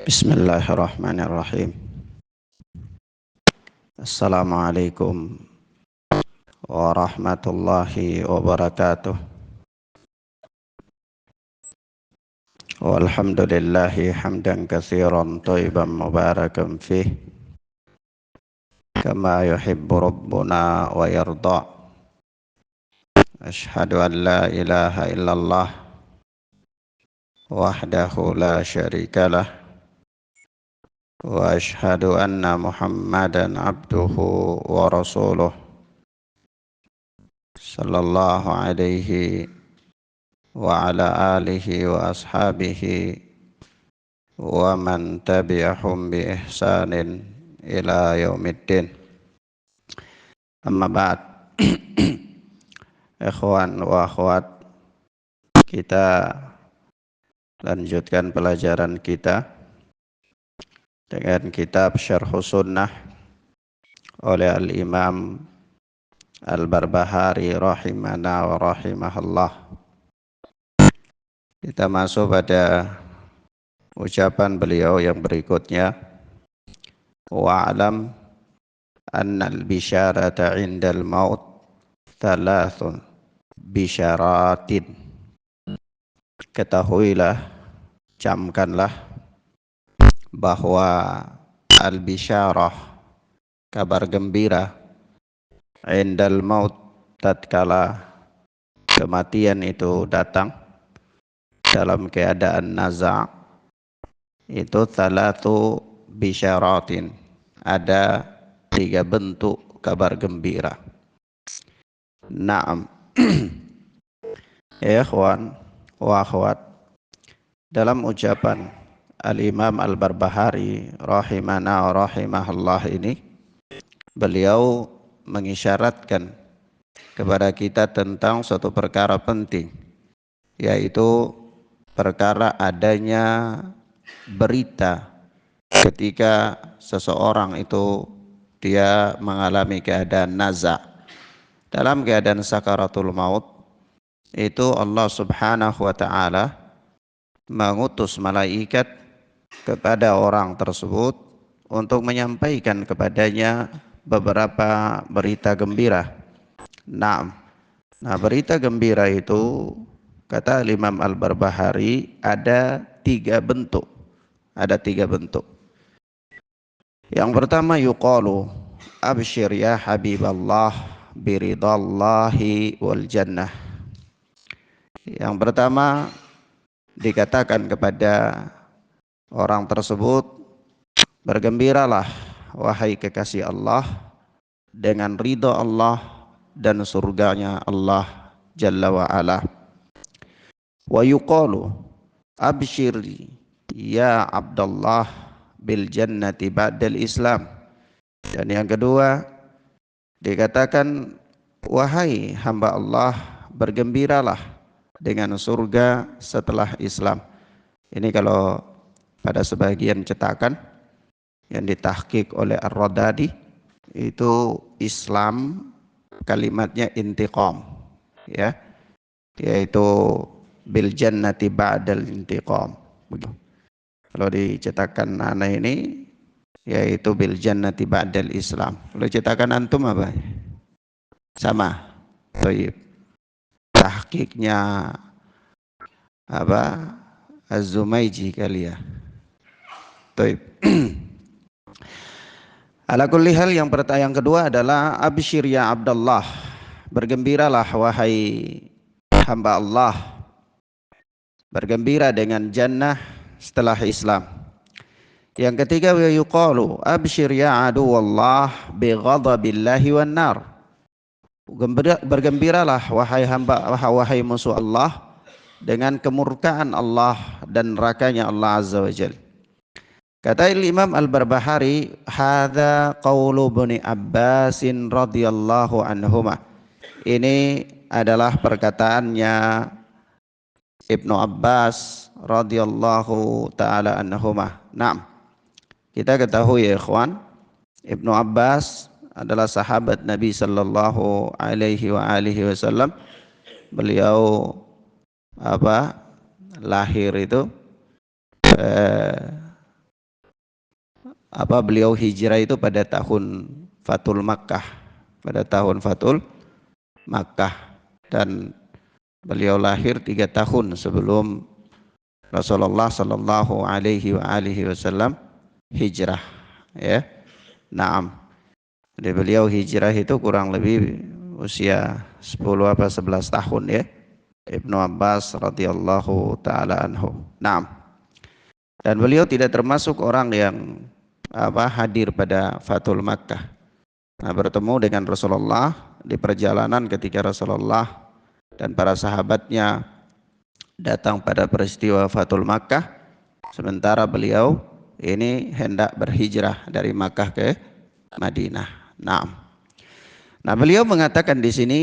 Bismillahirrahmanirrahim. Assalamualaikum warahmatullahi wabarakatuh. Walhamdulillahi hamdan katsiran thayyiban mubarakan fih kama yuhibbu rabbuna wa yarda. Ashhadu an la ilaha illallah wahdahu la syarikalah wa ashhadu anna Muhammadan abduhu wa rasuluh sallallahu alaihi wa ala alihi wa ashabihi wa man tabi'ahum bi ihsanin ila yaumiddin. Amma ba'd. Ikhwan wa akhwat, kita lanjutkan pelajaran kita dengan kitab Syarhus Sunnah oleh Al-Imam Al-Barbahari rahimana wa rahimahullah. Kita masuk pada ucapan beliau yang berikutnya. Wa'alam annal bisyarata indal maut thalathun bisyaratin. Ketahuilah, camkanlah bahwa al-bisyarah, kabar gembira, indal maut, tatkala kematian itu datang dalam keadaan naza', itu thalathu bisyaratin, ada 3 bentuk kabar gembira. Naam. Ya ikhwan wa akhwat, dalam ucapan Al-Imam Al-Barbahari rahimana wa rahimahullah ini, beliau mengisyaratkan kepada kita tentang suatu perkara penting, yaitu perkara adanya berita ketika seseorang itu dia mengalami keadaan naza', dalam keadaan sakaratul maut. Itu Allah subhanahu wa ta'ala mengutus malaikat kepada orang tersebut untuk menyampaikan kepadanya beberapa berita gembira. Nah, berita gembira itu, kata Imam Al-Barbahari, ada 3 bentuk. Ada 3 bentuk. Yang pertama, yuqalu abshir ya habiballah biridallahi wal jannah. Yang pertama dikatakan kepada orang tersebut, bergembiralah wahai kekasih Allah dengan ridha Allah dan surganya Allah Jalla wa Ala. Wa yuqalu abshir ya Abdullah bil jannati ba'dal Islam. Dan yang kedua dikatakan, wahai hamba Allah, bergembiralah dengan surga setelah Islam. Ini kalau pada sebagian cetakan yang ditahqiq oleh Ar-Radadi, itu Islam kalimatnya intiqam, ya, yaitu bil jannati ba'dal intiqam. Begitu. Kalau dicetakan anak ini, yaitu bil jannati ba'dal Islam. Kalau cetakan antum apa? Sama. Baik. Tahqiqnya apa? Az-Zumaiji kali ya. Baik. Ala kulli hal, yang kedua adalah absyir ya Abdullah, bergembiralah wahai hamba Allah, bergembira dengan jannah setelah Islam. Yang ketiga, wa yuqalu absyir ya aduwallah bi ghadabillahi wan nar. Bergembiralah wahai hamba, wahai musuh Allah, dengan kemurkaan Allah dan nerakanya Allah Azza wa Jalla. Kata Imam Al-Barbahari, hadza qaulu Ibnu Abbasin radhiyallahu anhuma. Ini adalah perkataannya Ibnu Abbas radhiyallahu taala anhuma. Naam. Kita ketahui ya ikhwan, Ibnu Abbas adalah sahabat Nabi sallallahu alaihi wa alihi wasallam. Beliau lahir itu beliau hijrah itu pada tahun Fathul Makkah, pada tahun Fathul Makkah, dan beliau lahir 3 tahun sebelum Rasulullah Sallallahu Alaihi Wasallam hijrah, ya. Naam. Jadi beliau hijrah itu kurang lebih usia 10 apa 11 tahun, ya. Ibnu Abbas radhiyallahu taala anhu. Naam. Dan beliau tidak termasuk orang yang hadir pada Fathul Makkah. Nah, bertemu dengan Rasulullah di perjalanan ketika Rasulullah dan para sahabatnya datang pada peristiwa Fathul Makkah, sementara beliau ini hendak berhijrah dari Makkah ke Madinah. Nah, beliau mengatakan di sini,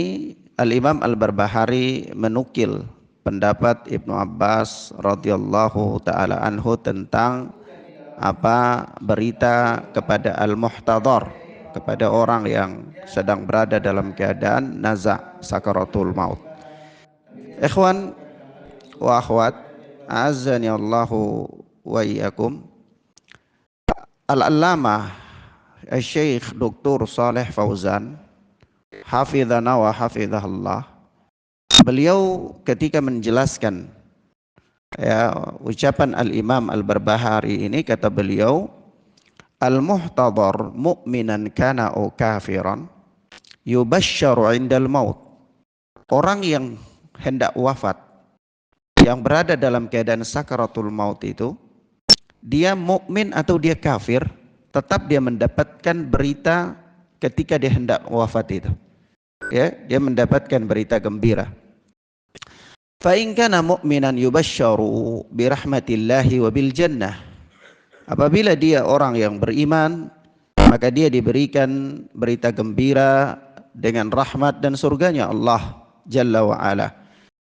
Al-Imam Al-Barbahari menukil pendapat Ibnu Abbas radhiyallahu taala anhu tentang berita kepada al-muhtadhar, kepada orang yang sedang berada dalam keadaan naza' sakaratul maut. Ikhwan wa akhwat, a'azzani Allahu wa iyyakum. Al-Allamah Syekh Dr. Shalih Fauzan hafizana wa hafizahullah, beliau ketika menjelaskan ucapan Al-Imam Al-Barbahari ini, kata beliau, al-muhtadhar mu'minan kana au kafiran yubashsharu 'indal maut. Orang yang hendak wafat, yang berada dalam keadaan sakaratul maut itu, dia mukmin atau dia kafir, tetap dia mendapatkan berita ketika dia hendak wafat itu. Ya, dia mendapatkan berita gembira. Fa in kana mu'minan yubashsharu bi rahmatillahi wa bil jannah. Apabila dia orang yang beriman, maka dia diberikan berita gembira dengan rahmat dan surganya Allah Jalla wa Ala.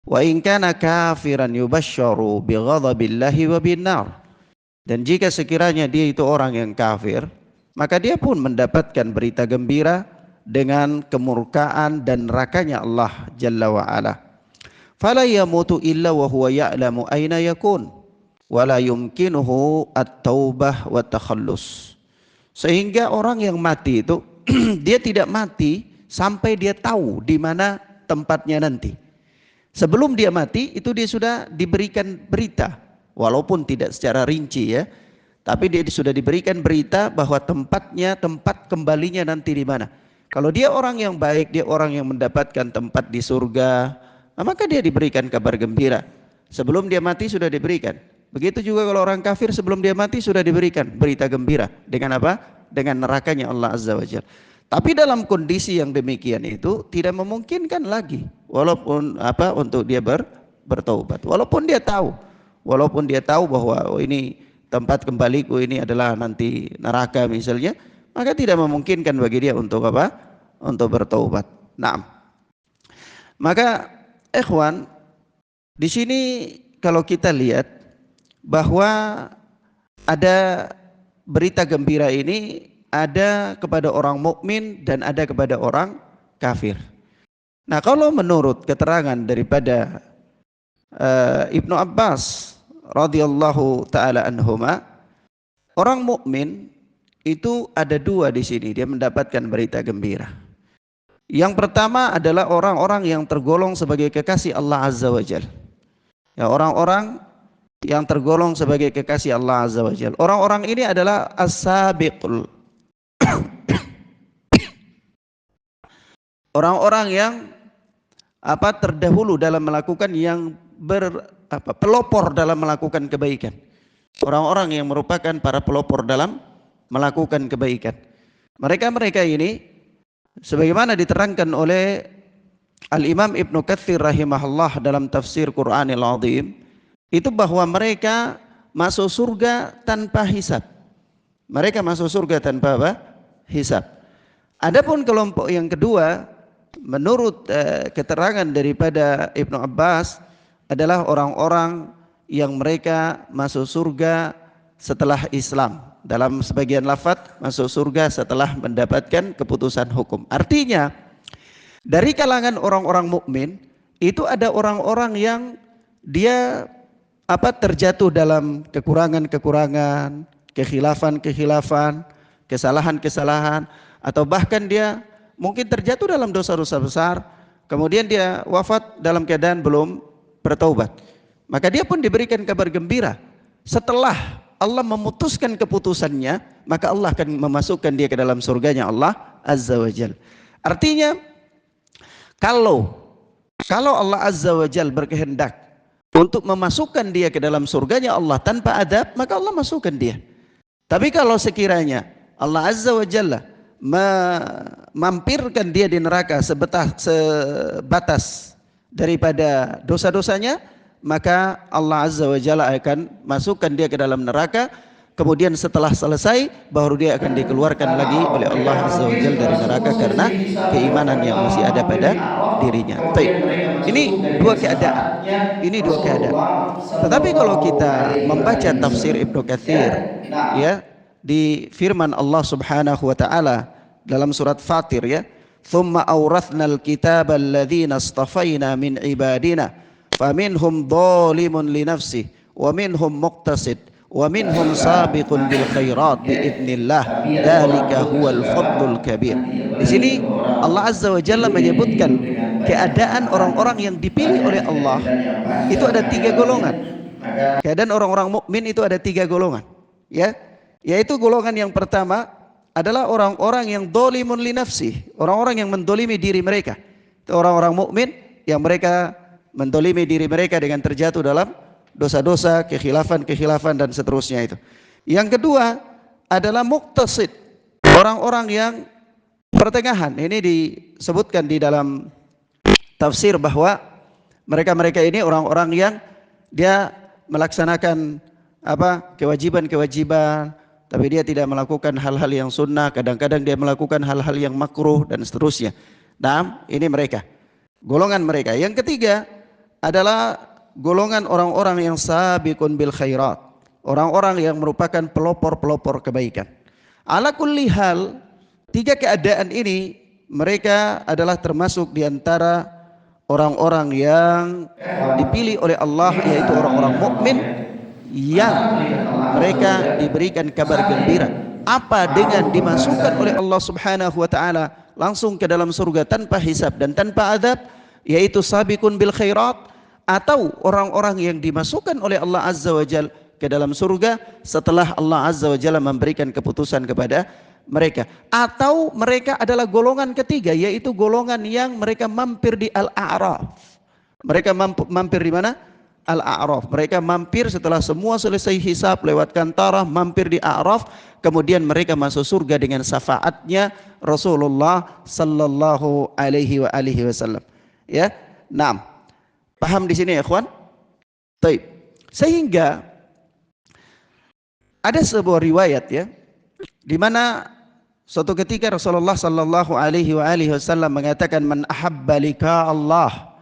Wa in kana kafiran yubashsharu bi ghadabillahi wa bin nar. Dan jika sekiranya dia itu orang yang kafir, maka dia pun mendapatkan berita gembira dengan kemurkaan dan nerakanya Allah Jalla wa Ala. Fala yamutu illa wa huwa ya'lamu aina yakun wa la yumkinuhu at-taubah wa takhallus. Sehingga orang yang mati itu dia tidak mati sampai dia tahu di mana tempatnya nanti. Sebelum dia mati itu dia sudah diberikan berita, walaupun tidak secara rinci, ya, tapi dia sudah diberikan berita bahwa tempat kembalinya nanti di mana. Kalau dia orang yang baik, dia orang yang mendapatkan tempat di surga, maka dia diberikan kabar gembira. Sebelum dia mati sudah diberikan. Begitu juga kalau orang kafir, sebelum dia mati sudah diberikan berita gembira. Dengan apa? Dengan nerakanya Allah Azza wa Jalla. Tapi dalam kondisi yang demikian itu tidak memungkinkan lagi, walaupun untuk dia bertaubat. Walaupun dia tahu bahwa ini tempat kembaliku ini adalah nanti neraka misalnya, maka tidak memungkinkan bagi dia untuk untuk bertaubat. Nah, maka ikhwan, di sini kalau kita lihat bahwa ada berita gembira ini ada kepada orang mukmin dan ada kepada orang kafir. Nah, kalau menurut keterangan daripada Ibnu Abbas radhiyallahu taala anhuma, orang mukmin itu ada 2 di sini, dia mendapatkan berita gembira. Yang pertama adalah orang-orang yang tergolong sebagai kekasih Allah Azza wa Jalla. Ya, orang-orang yang tergolong sebagai kekasih Allah Azza wa Jalla. Orang-orang ini adalah as-sabiqul. Orang-orang yang terdahulu dalam melakukan yang pelopor dalam melakukan kebaikan. Orang-orang yang merupakan para pelopor dalam melakukan kebaikan. Mereka ini sebagaimana diterangkan oleh Al-Imam Ibnu Katsir rahimahullah dalam tafsir Qur'anil Azim, itu bahwa mereka masuk surga tanpa hisab. Mereka masuk surga tanpa hisab. Adapun kelompok yang kedua, menurut keterangan daripada Ibnu Abbas, adalah orang-orang yang mereka masuk surga setelah Islam. Dalam sebagian lafaz masuk surga setelah mendapatkan keputusan hukum. Artinya dari kalangan orang-orang mukmin itu ada orang-orang yang dia terjatuh dalam kekurangan-kekurangan, kekhilafan, kesalahan-kesalahan, atau bahkan dia mungkin terjatuh dalam dosa-dosa besar, kemudian dia wafat dalam keadaan belum bertaubat, maka dia pun diberikan kabar gembira. Setelah Allah memutuskan keputusannya, maka Allah akan memasukkan dia ke dalam surganya Allah Azza wa Jal. Artinya kalau Allah Azza wa Jal berkehendak untuk memasukkan dia ke dalam surganya Allah tanpa adab, maka Allah masukkan dia. Tapi kalau sekiranya Allah Azza wa Jalla memampirkan dia di neraka sebatas daripada dosa-dosanya, maka Allah Azza wa Jalla akan masukkan dia ke dalam neraka. Kemudian setelah selesai baru dia akan dikeluarkan lagi oleh Allah Azza wa Jalla dari neraka karena keimanan yang masih ada pada dirinya. Baik. Ini dua keadaan. Ini dua keadaan. Tetapi kalau kita membaca tafsir Ibnu Katsir, ya, di firman Allah Subhanahu wa taala dalam surat Fatir, ya, "Tsumma awrathnal kitaba alladzina istafaina min ibadina faminhum dhalimun li nafsihi wa minhum muqtasid wa minhum sabiqun bil khairat biidznillah dzalika huwal fadlul kabir." Di sini Allah Azza wa Jalla menyebutkan keadaan orang-orang yang dipilih oleh Allah itu ada tiga golongan. Keadaan orang-orang mukmin itu ada tiga golongan, ya. Yaitu golongan yang pertama adalah orang-orang yang dzalimun li nafsi, orang-orang yang mendolimi diri mereka. Itu orang-orang mukmin yang mereka mendolimi diri mereka dengan terjatuh dalam dosa-dosa, kekhilafan dan seterusnya itu. Yang kedua adalah muqtasid, orang-orang yang pertengahan. Ini disebutkan di dalam tafsir bahwa mereka-mereka ini orang-orang yang dia melaksanakan kewajiban-kewajiban, tapi dia tidak melakukan hal-hal yang sunnah, kadang-kadang dia melakukan hal-hal yang makruh dan seterusnya. Nah, ini mereka, golongan mereka. Yang ketiga adalah golongan orang-orang yang sabiqun bil khairat, orang-orang yang merupakan pelopor-pelopor kebaikan. Ala kulli hal, tiga keadaan ini mereka adalah termasuk di antara orang-orang yang dipilih oleh Allah, yaitu orang-orang mukmin yang mereka diberikan kabar gembira. Apa? Dengan dimasukkan oleh Allah Subhanahu wa taala langsung ke dalam surga tanpa hisab dan tanpa adab, yaitu sabiqun bil khairat, atau orang-orang yang dimasukkan oleh Allah Azza wa Jalla ke dalam surga setelah Allah Azza wa Jalla memberikan keputusan kepada mereka. Atau mereka adalah golongan ketiga, yaitu golongan yang mereka mampir di Al-A'raf. Mereka mampir di mana? Al-A'raf. Mereka mampir setelah semua selesai hisab lewat kantarah, mampir di A'raf, kemudian mereka masuk surga dengan syafaatnya Rasulullah sallallahu alaihi wasallam. Ya. Nah, paham di sini ya, ikhwan? Baik. Sehingga ada sebuah riwayat, ya, di mana suatu ketika Rasulullah sallallahu alaihi wasallam mengatakan, "Man ahabba liqa Allah,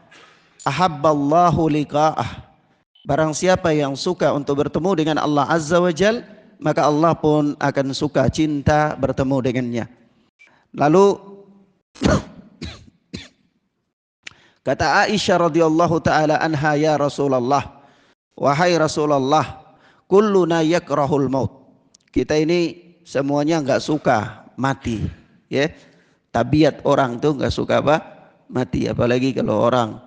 ahabballahu liqa'ah." Barang siapa yang suka untuk bertemu dengan Allah Azza wa Jal, maka Allah pun akan suka, cinta bertemu dengannya. Lalu kata Aisyah radhiyallahu taala anha, "Ya Rasulullah, wahai Rasulullah, kulluna yakrahul maut." Kita ini semuanya enggak suka mati, ya. Tabiat orang tuh enggak suka apa? Mati. Apalagi kalau orang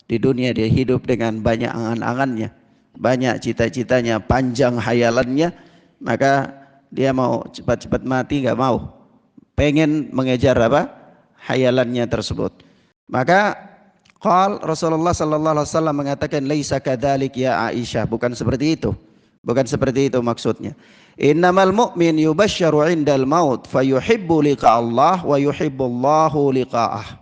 di dunia dia hidup dengan banyak angan-angannya, banyak cita-citanya, panjang hayalannya, maka dia mau cepat-cepat mati, enggak mau. Pengen mengejar apa? Hayalannya tersebut. Maka Rasulullah sallallahu alaihi wasallam mengatakan, "Laisa kadzalik ya Aisyah." Bukan seperti itu. Bukan seperti itu maksudnya. Innamal mu'min yubashsharu 'indal maut fayuhibbu liqa Allah wa yuhibbullahu liqa'ah.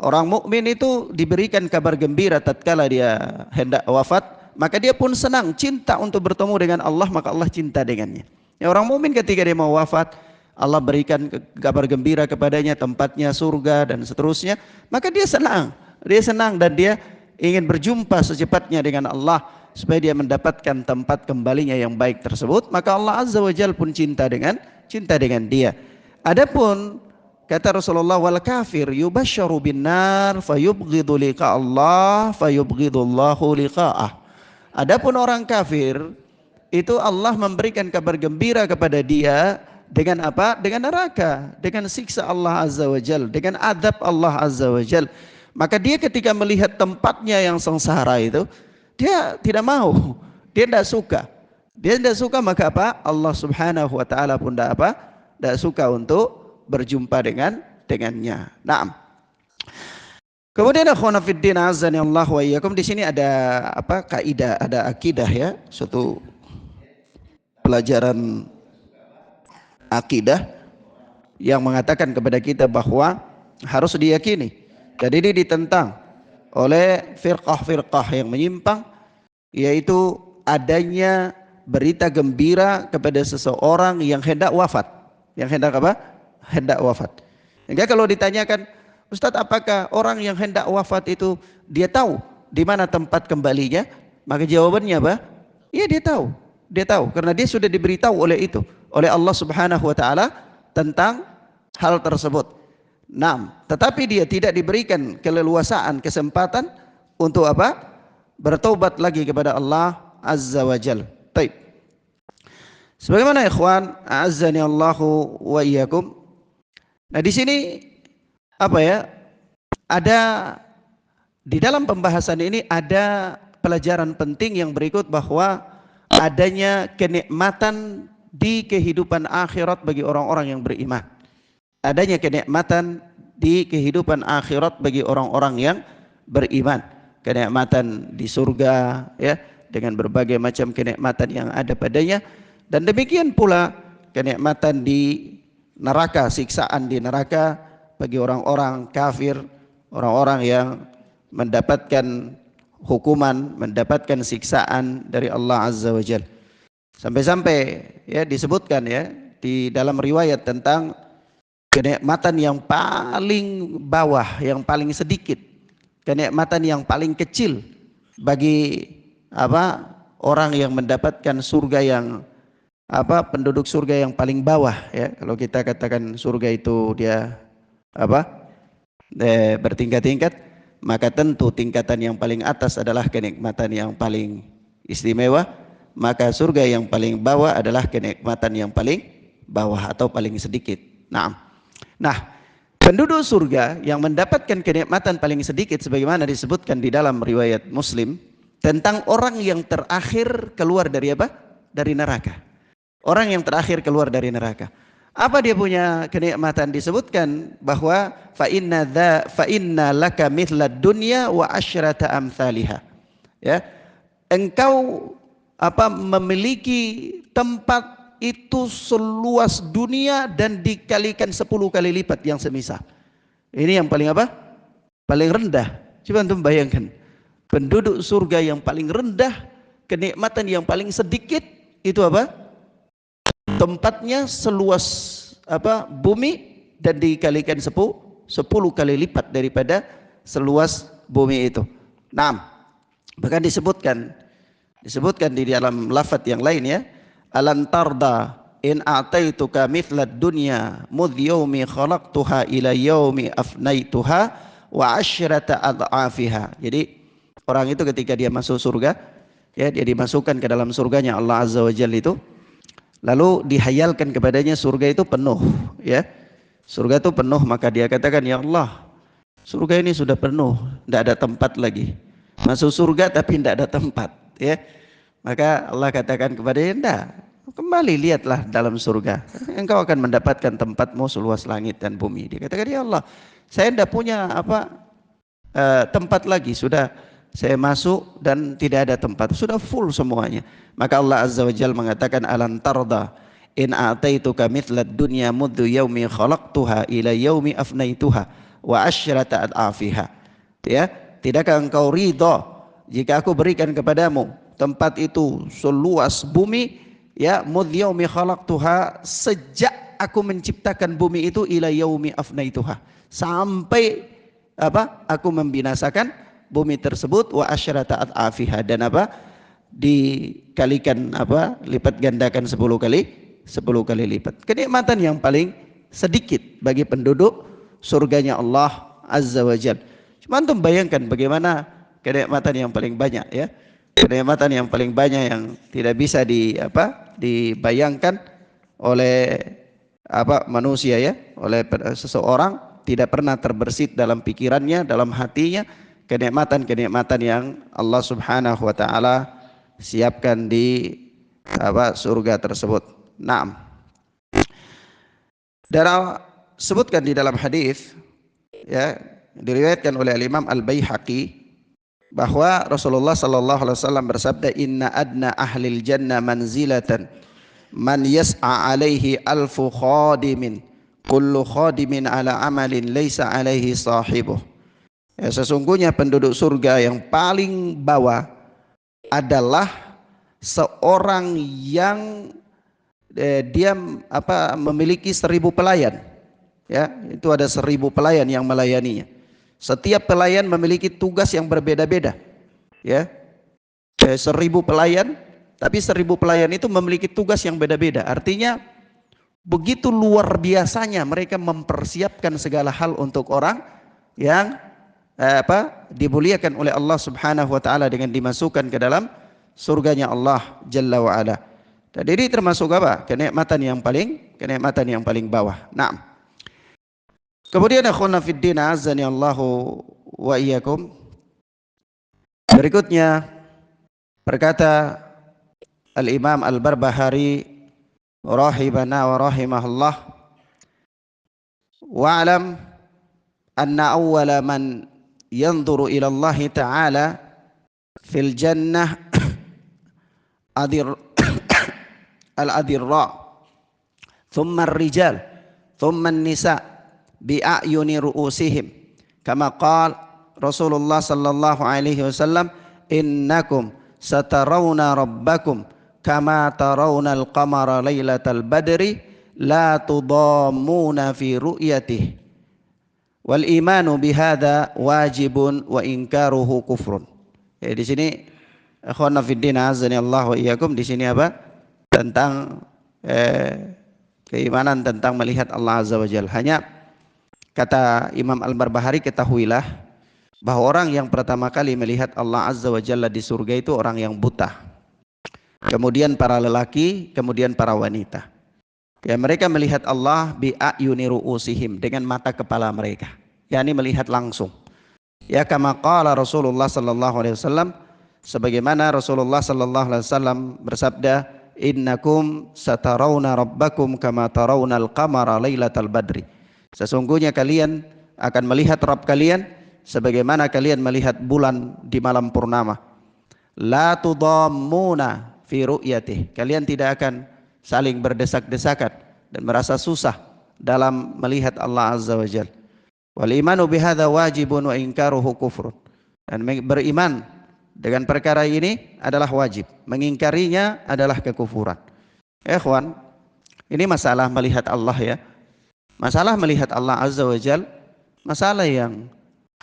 Orang mukmin itu diberikan kabar gembira tatkala dia hendak wafat, maka dia pun senang, cinta untuk bertemu dengan Allah, maka Allah cinta dengannya. Ya, orang mukmin ketika dia mau wafat, Allah berikan kabar gembira kepadanya, tempatnya surga dan seterusnya, maka dia senang dan dia ingin berjumpa secepatnya dengan Allah supaya dia mendapatkan tempat kembalinya yang baik tersebut, maka Allah Azza wa Jalla pun cinta dengan dia. Adapun kata Rasulullah, "Wal kafir yubashsharu bin nar fayubghidu liqa Allah fayubghidullahu liqa'ah." Adapun orang kafir itu Allah memberikan kabar gembira kepada dia dengan apa? Dengan neraka, dengan siksa Allah Azza wa Jal, dengan adab Allah Azza wa Jal. Maka dia ketika melihat tempatnya yang sengsara itu, dia tidak mau, dia tidak suka. Dia tidak suka, maka apa? Allah Subhanahu wa taala pun tidak apa? Tidak suka untuk berjumpa dengannya. Naam. Kemudian akhwana fiddin azani Allah wa iyyakum, di sini ada apa? Kaidah, ada akidah ya, suatu pelajaran akidah yang mengatakan kepada kita bahwa harus diyakini, dan ini ditentang oleh firqah-firqah yang menyimpang, yaitu adanya berita gembira kepada seseorang yang hendak wafat. Yang hendak apa? Hendak wafat. Sehingga kalau ditanyakan, Ustadz, apakah orang yang hendak wafat itu dia tahu di mana tempat kembalinya? Maka jawabannya apa? Iya, dia tahu. Dia tahu karena dia sudah diberitahu oleh itu, oleh Allah Subhanahu wa taala tentang hal tersebut. Nah, tetapi dia tidak diberikan keleluasaan, kesempatan untuk apa? Bertobat lagi kepada Allah Azza wa Jal. Baik. Sebagaimana ikhwan, a'azzani Allahu wa iyyakum. Nah, di sini apa ya? Ada di dalam pembahasan ini ada pelajaran penting yang berikut, bahwa adanya kenikmatan di kehidupan akhirat bagi orang-orang yang beriman. Adanya kenikmatan di kehidupan akhirat bagi orang-orang yang beriman. Kenikmatan di surga ya, dengan berbagai macam kenikmatan yang ada padanya, dan demikian pula kenikmatan di neraka, siksaan di neraka bagi orang-orang kafir, orang-orang yang mendapatkan hukuman, mendapatkan siksaan dari Allah Azza wa Jalla. Sampai-sampai ya disebutkan ya di dalam riwayat tentang kenikmatan yang paling bawah, yang paling sedikit, kenikmatan yang paling kecil bagi apa? Orang yang mendapatkan surga yang apa? Penduduk surga yang paling bawah ya. Kalau kita katakan surga itu dia apa? Bertingkat-tingkat, maka tentu tingkatan yang paling atas adalah kenikmatan yang paling istimewa, maka surga yang paling bawah adalah kenikmatan yang paling bawah atau paling sedikit. Nah, penduduk surga yang mendapatkan kenikmatan paling sedikit sebagaimana disebutkan di dalam riwayat Muslim tentang orang yang terakhir keluar dari apa? Dari neraka. Orang yang terakhir keluar dari neraka. Apa dia punya kenikmatan? Disebutkan bahwa fa inna laka mithlad dunya wa asyrata amsalihha. Ya. Engkau apa? Memiliki tempat itu seluas dunia dan dikalikan 10 kali lipat yang semisal. Ini yang paling apa? Paling rendah. Coba antum bayangkan, penduduk surga yang paling rendah, kenikmatan yang paling sedikit itu apa? Tempatnya seluas apa? Bumi, dan dikalikan 10 kali lipat daripada seluas bumi itu. Nah, bahkan disebutkan di dalam lafaz yang lain ya, alam tarda in a'taituka mithlad dunya mudh yaumi khalaqtuha ila yaumi afnaituha wa asyrata ad'afiha. Jadi orang itu ketika dia masuk surga ya, dia dimasukkan ke dalam surganya Allah Azza wa Jalla itu, lalu dihayalkan kepadanya surga itu penuh ya. Surga itu penuh, maka dia katakan, ya Allah, surga ini sudah penuh, tidak ada tempat lagi. Masuk surga tapi tidak ada tempat ya. Maka Allah katakan kepadanya, enggak, kembali lihatlah dalam surga, engkau akan mendapatkan tempatmu seluas langit dan bumi. Dia katakan, ya Allah, saya tidak punya apa tempat lagi, sudah saya masuk dan tidak ada tempat, sudah full semuanya. Maka Allah Azza wa Jalla mengatakan, alam tarda in a'taituka mithlad dunya mudhu yaumi khalaqtuha ila yaumi afnaituha wa asyrata ad'afiha. Ya, tidakkah engkau ridha jika aku berikan kepadamu tempat itu seluas bumi ya, mudh yaumi khalaqtuha, sejak aku menciptakan bumi itu, ila yaumi afnaituha, sampai apa? Aku membinasakan bumi tersebut, wa asyrata ad'afiha, dan apa? Dikalikan apa? Lipat gandakan 10 kali lipat. Kenikmatan yang paling sedikit bagi penduduk surganya Allah Azza wa Jalla. Cuma antum bayangkan bagaimana kenikmatan yang paling banyak ya. kenikmatan yang paling banyak yang tidak bisa dibayangkan oleh manusia ya, oleh seseorang, tidak pernah terbersit dalam pikirannya, dalam hatinya kenikmatan-kenikmatan yang Allah Subhanahu wa taala siapkan di surga tersebut. Naam. Dan sebutkan di dalam hadis ya, diriwayatkan oleh Imam Al-Baihaqi bahwa Rasulullah sallallahu alaihi wasallam bersabda, inna adna ahlil jannah manzilatan man yas'a alaihi alfu khadimin kullu khadimin ala amalin laisa alaihi sahibuh. Ya, sesungguhnya penduduk surga yang paling bawah adalah seorang yang dia memiliki 1000 pelayan. Ya, itu ada 1000 pelayan yang melayaninya. Setiap pelayan memiliki tugas yang berbeda-beda. Ya, 1000 pelayan, tapi 1000 pelayan itu memiliki tugas yang beda-beda. Artinya begitu luar biasanya mereka mempersiapkan segala hal untuk orang yang dimuliakan oleh Allah Subhanahu wa taala dengan dimasukkan ke dalam surganya Allah Jalla wa ala. Dan ini termasuk kenikmatan yang paling bawah. Naam. Kemudian akhwana fid din azani Allahu wa iyyakum. Berikutnya berkata Al-Imam Al-Barbahari rahimana wa rahimahullah, wa'lam anna awwala man yanzuru ila Allah ta'ala fil jannah al-adirra thumma ar-rijal thumma an-nisa bi'ayuni ru'usihim kama qala Rasulullah sallallahu alaihi wasallam, innakum satarawna rabbakum kama tarawna al-qamara lailatal badri la tudammuna fi ru'yatihi wal imanu bihadza wajibun wa inkaruhu kufrun. Ya, di sini akhwana fiddin azani Allah wa iyyakum, di sini tentang keimanan tentang melihat Allah Azza wa Jalla. Hanya kata Imam Al-Barbahari, ketahuilah bahwa orang yang pertama kali melihat Allah Azza wa Jalla di surga itu orang yang buta, kemudian para lelaki, kemudian para wanita. Ya, mereka melihat Allah bi'ayuni ru'usihim, dengan mata kepala mereka, yakni melihat langsung. Ya, kama qala Rasulullah sallallahu alaihi wasallam, sebagaimana Rasulullah sallallahu alaihi wasallam bersabda, innakum satarawna rabbakum kama tarawna al-qamara lailatal badri. Sesungguhnya kalian akan melihat Rabb kalian sebagaimana kalian melihat bulan di malam purnama. La tudammuna fi ru'yatih. Kalian tidak akan saling berdesak-desakan dan merasa susah dalam melihat Allah Azza wa Jalla. Wal imanu bihadza wajibun wa inkaruhu kufrun. Dan beriman dengan perkara ini adalah wajib, mengingkarinya adalah kekufuran. Ikhwan, ini masalah melihat Allah ya. Masalah melihat Allah Azza wa Jalla, masalah yang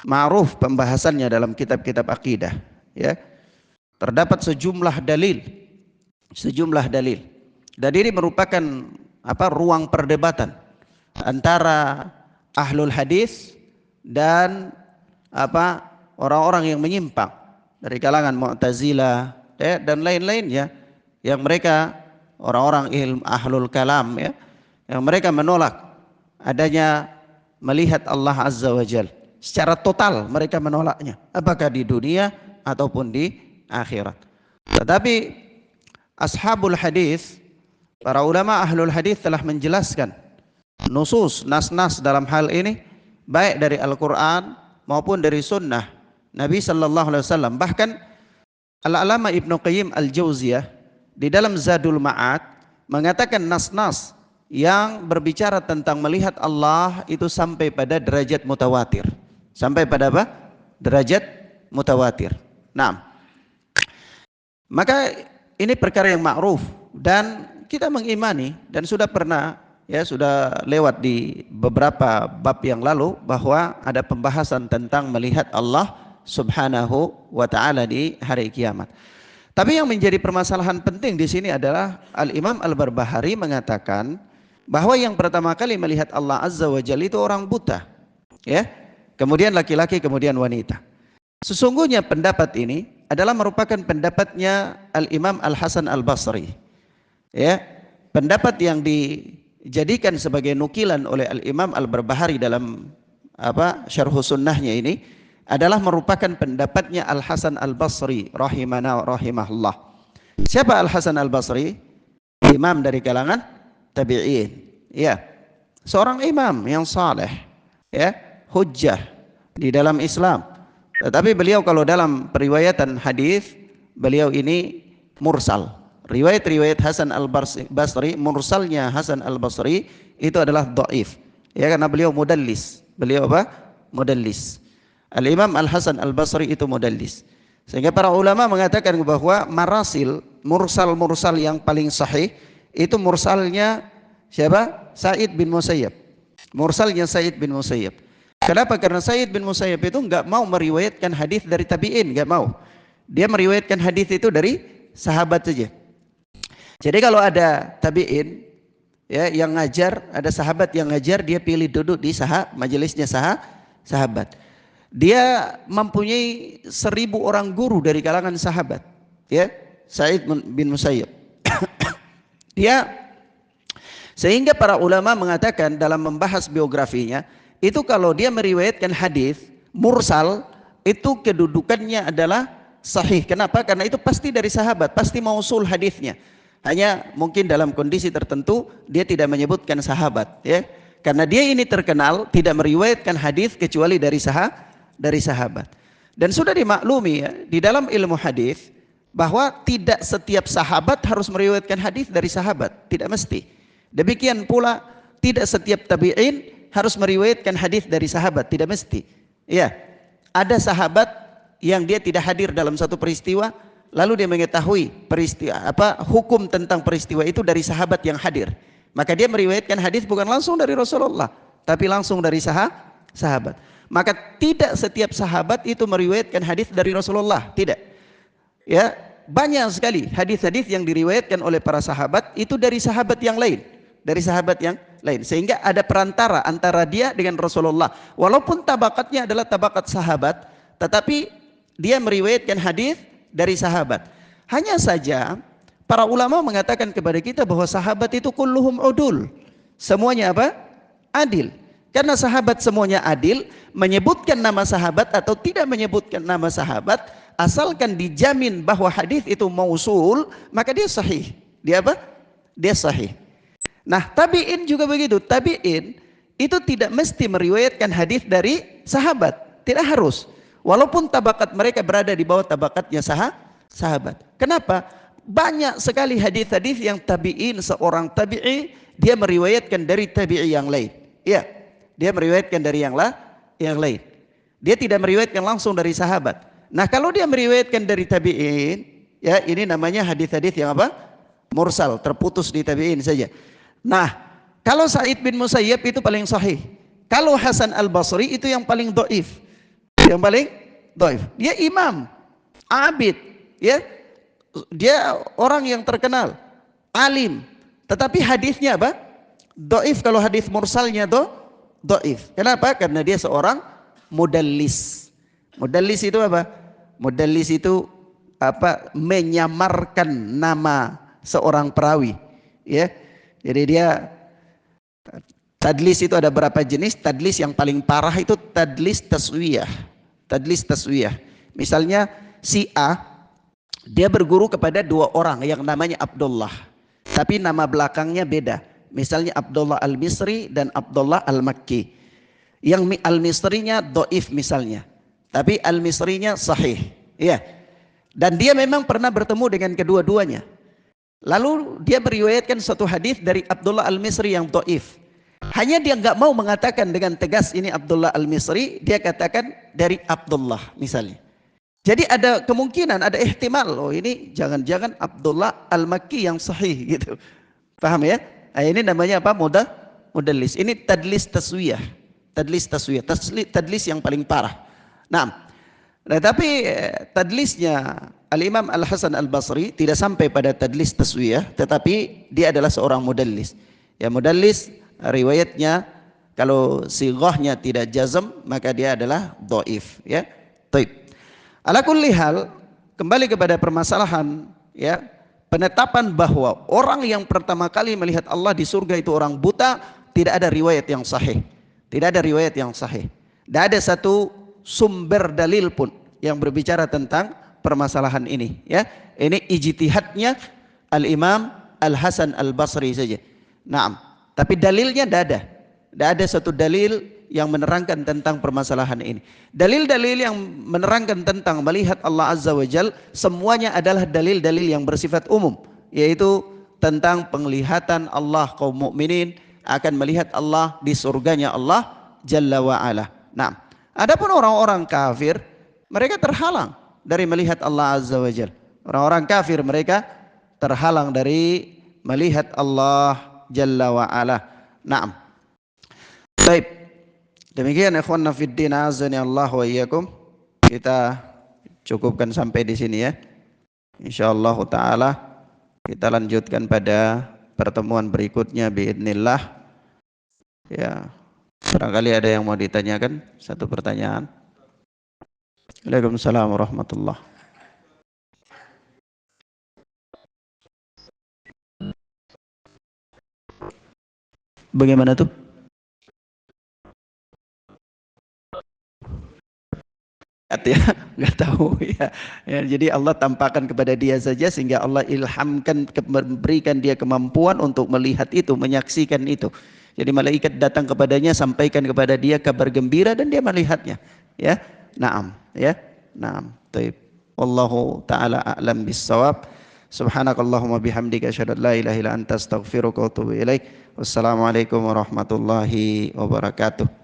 ma'ruf pembahasannya dalam kitab-kitab akidah ya. Terdapat sejumlah dalil. Dan ini merupakan ruang perdebatan antara ahlul hadis dan orang-orang yang menyimpang dari kalangan Mu'tazilah ya, dan lain-lainnya, yang mereka orang-orang ahlul kalam ya, yang mereka menolak adanya melihat Allah Azza wa Jalla. Secara total mereka menolaknya, apakah di dunia ataupun di akhirat. Tetapi ashabul hadis, para ulama ahlul hadis telah menjelaskan nusus, nas-nas dalam hal ini, baik dari Al-Quran maupun dari sunnah Nabi sallallahu alaihi wasallam. Bahkan Al-Alama Ibnu Qayyim Al-Jauziyah di dalam Zadul Ma'ad mengatakan nas-nas yang berbicara tentang melihat Allah itu sampai pada derajat mutawatir. Sampai pada derajat mutawatir. Nah, maka ini perkara yang ma'ruf dan kita mengimani, dan sudah pernah ya, sudah lewat di beberapa bab yang lalu bahwa ada pembahasan tentang melihat Allah Subhanahu wa taala di hari kiamat. Tapi yang menjadi permasalahan penting di sini adalah Al-Imam Al-Barbahari mengatakan bahwa yang pertama kali melihat Allah Azza wa Jalla itu orang buta ya, kemudian laki-laki, kemudian wanita. Sesungguhnya pendapat ini adalah merupakan pendapatnya Al-Imam Al-Hasan Al-Basri. Ya, pendapat yang dijadikan sebagai nukilan oleh Al-Imam Al-Barbahari dalam Syarhus Sunnahnya ini adalah merupakan pendapatnya Al-Hasan Al-Basri rahimahullah. Siapa Al-Hasan Al-Basri? Imam dari kalangan tabi'in. Ya, seorang imam yang saleh, ya, hujjah di dalam Islam. Tetapi beliau kalau dalam periwayatan hadis, beliau ini mursal. Riwayat-riwayat Hasan Al-Basri, mursalnya Hasan Al-Basri itu adalah dhaif. Ya, karena beliau mudallis. Beliau apa? Mudallis. Al-Imam Al-Hasan Al-Basri itu mudallis. Sehingga para ulama mengatakan bahwa marasil, mursal yang paling sahih itu mursalnya siapa? Sa'id bin Musayyab. Mursalnya Sa'id bin Musayyab. Kenapa? Karena Sa'id bin Musayyab itu enggak mau meriwayatkan hadis dari tabi'in, enggak mau. Dia meriwayatkan hadis itu dari sahabat saja. Jadi kalau ada tabi'in, ya, yang ngajar, ada sahabat yang ngajar, dia pilih duduk di majelisnya sahabat. Dia mempunyai 1000 orang guru dari kalangan sahabat, ya, Sa'id bin Musayyab. Dia, sehingga para ulama mengatakan dalam membahas biografinya, itu kalau dia meriwayatkan hadis mursal, itu kedudukannya adalah sahih. Kenapa? Karena itu pasti dari sahabat, pasti mausul hadisnya. Hanya mungkin dalam kondisi tertentu dia tidak menyebutkan sahabat, ya. Karena dia ini terkenal tidak meriwayatkan hadis kecuali dari sahabat. Dan sudah dimaklumi, ya, di dalam ilmu hadis bahwa tidak setiap sahabat harus meriwayatkan hadis dari sahabat, tidak mesti. Demikian pula tidak setiap tabi'in harus meriwayatkan hadis dari sahabat, tidak mesti. Ya, ada sahabat yang dia tidak hadir dalam satu peristiwa, lalu dia mengetahui hukum tentang peristiwa itu dari sahabat yang hadir. Maka dia meriwayatkan hadis bukan langsung dari Rasulullah, tapi langsung dari sahabat. Maka tidak setiap sahabat itu meriwayatkan hadis dari Rasulullah, tidak. Ya, banyak sekali hadis-hadis yang diriwayatkan oleh para sahabat itu dari sahabat yang lain, sehingga ada perantara antara dia dengan Rasulullah. Walaupun tabakatnya adalah tabakat sahabat, tetapi dia meriwayatkan hadis dari sahabat. Hanya saja para ulama mengatakan kepada kita bahwa sahabat itu kulluhum udul. Semuanya apa? Adil. Karena sahabat semuanya adil, menyebutkan nama sahabat atau tidak menyebutkan nama sahabat, asalkan dijamin bahwa hadis itu mausul, maka dia sahih. Dia apa? Dia sahih. Nah, tabi'in juga begitu. Tabi'in itu tidak mesti meriwayatkan hadis dari sahabat, tidak harus. Walaupun tabakat mereka berada di bawah tabakatnya sahabat. Kenapa? Banyak sekali hadis-hadis yang tabi'in, seorang tabi'i dia meriwayatkan dari tabi'i yang lain. Ya, dia meriwayatkan dari yang lain. Dia tidak meriwayatkan langsung dari sahabat. Nah, kalau dia meriwayatkan dari tabi'in, ya, ini namanya hadis-hadis yang apa? Mursal, terputus di tabi'in saja. Nah, kalau Sa'id bin Musayyab itu paling sahih. Kalau Hasan Al-Basri itu yang paling dhaif. Yang paling dhaif. Dia imam, abid, ya. Dia orang yang terkenal, alim. Tetapi hadisnya apa? Dhaif. Kalau hadis mursalnya dhaif. Kenapa? Karena dia seorang mudallis. Mudallis itu apa? Mudallis itu apa? Menyamarkan nama seorang perawi, ya. Jadi dia tadlis itu ada berapa jenis? Tadlis yang paling parah itu tadlis taswiyah. Tadlis taswiyah. Misalnya si A, dia berguru kepada 2 orang yang namanya Abdullah, tapi nama belakangnya beda. Misalnya Abdullah Al-Misri dan Abdullah Al-Makki. Yang Al-Misrinya dhaif misalnya, tapi Al-Misrinya sahih, ya. Dan dia memang pernah bertemu dengan kedua-duanya. Lalu dia meriwayatkan satu hadis dari Abdullah Al-Misri yang dhaif. Hanya dia nggak mau mengatakan dengan tegas ini Abdullah Al-Misri, dia katakan dari Abdullah misalnya. Jadi ada kemungkinan, ada ihtimal, oh ini jangan-jangan Abdullah Al-Makki yang sahih gitu. Paham ya? Nah, ini namanya apa? Mudallis. Ini tadlis taswiyah. Tadlis taswiyah, tadlis yang paling parah. Nah, tapi tadlisnya Al-Imam Al-Hasan Al-Basri tidak sampai pada tadlis taswiyah, tetapi dia adalah seorang mudallis. Ya, mudallis riwayatnya kalau sighahnya tidak jazm, maka dia adalah dhaif, ya. Baik. Ala kulli hal, kembali kepada permasalahan ya, penetapan bahwa orang yang pertama kali melihat Allah di surga itu orang buta, tidak ada riwayat yang sahih. Tidak ada riwayat yang sahih. Tidak ada satu sumber dalil pun yang berbicara tentang permasalahan ini ya. Ini ijtihadnya Al-Imam Al-Hasan Al-Basri saja. Naam. Tapi dalilnya tidak ada. Tidak ada satu dalil yang menerangkan tentang permasalahan ini. Dalil-dalil yang menerangkan tentang melihat Allah Azza wa Jal semuanya adalah dalil-dalil yang bersifat umum, yaitu tentang penglihatan Allah kaum mukminin akan melihat Allah di surganya Allah Jalla wa Ala. Nah, adapun orang-orang kafir, mereka terhalang dari melihat Allah Azza wa Jal. Orang-orang kafir mereka terhalang dari melihat Allah Jalla wa Ala. Naam. Baik. Demikian ikhwanna fiddin azani Allah wa iyyakum. Kita cukupkan sampai di sini ya. Insyaallah taala kita lanjutkan pada pertemuan berikutnya biidznillah. Ya. Barangkali ada yang mau ditanyakan, satu pertanyaan. Waalaikumsalam warahmatullahi. Bagaimana tuh? Ya, nggak tahu ya. Ya. Jadi Allah tampakkan kepada dia saja sehingga Allah ilhamkan, memberikan dia kemampuan untuk melihat itu, menyaksikan itu. Jadi malaikat datang kepadanya, sampaikan kepada dia kabar gembira dan dia melihatnya. Ya, naam, ya, naam. Taib. Wallahu taala a'lam bis-shawab. Subhanakallahumma bihamdika asyhadu an la ilaha illa anta astaghfiruka wa atubu ilaik. Wassalamualaikum warahmatullahi wabarakatuh.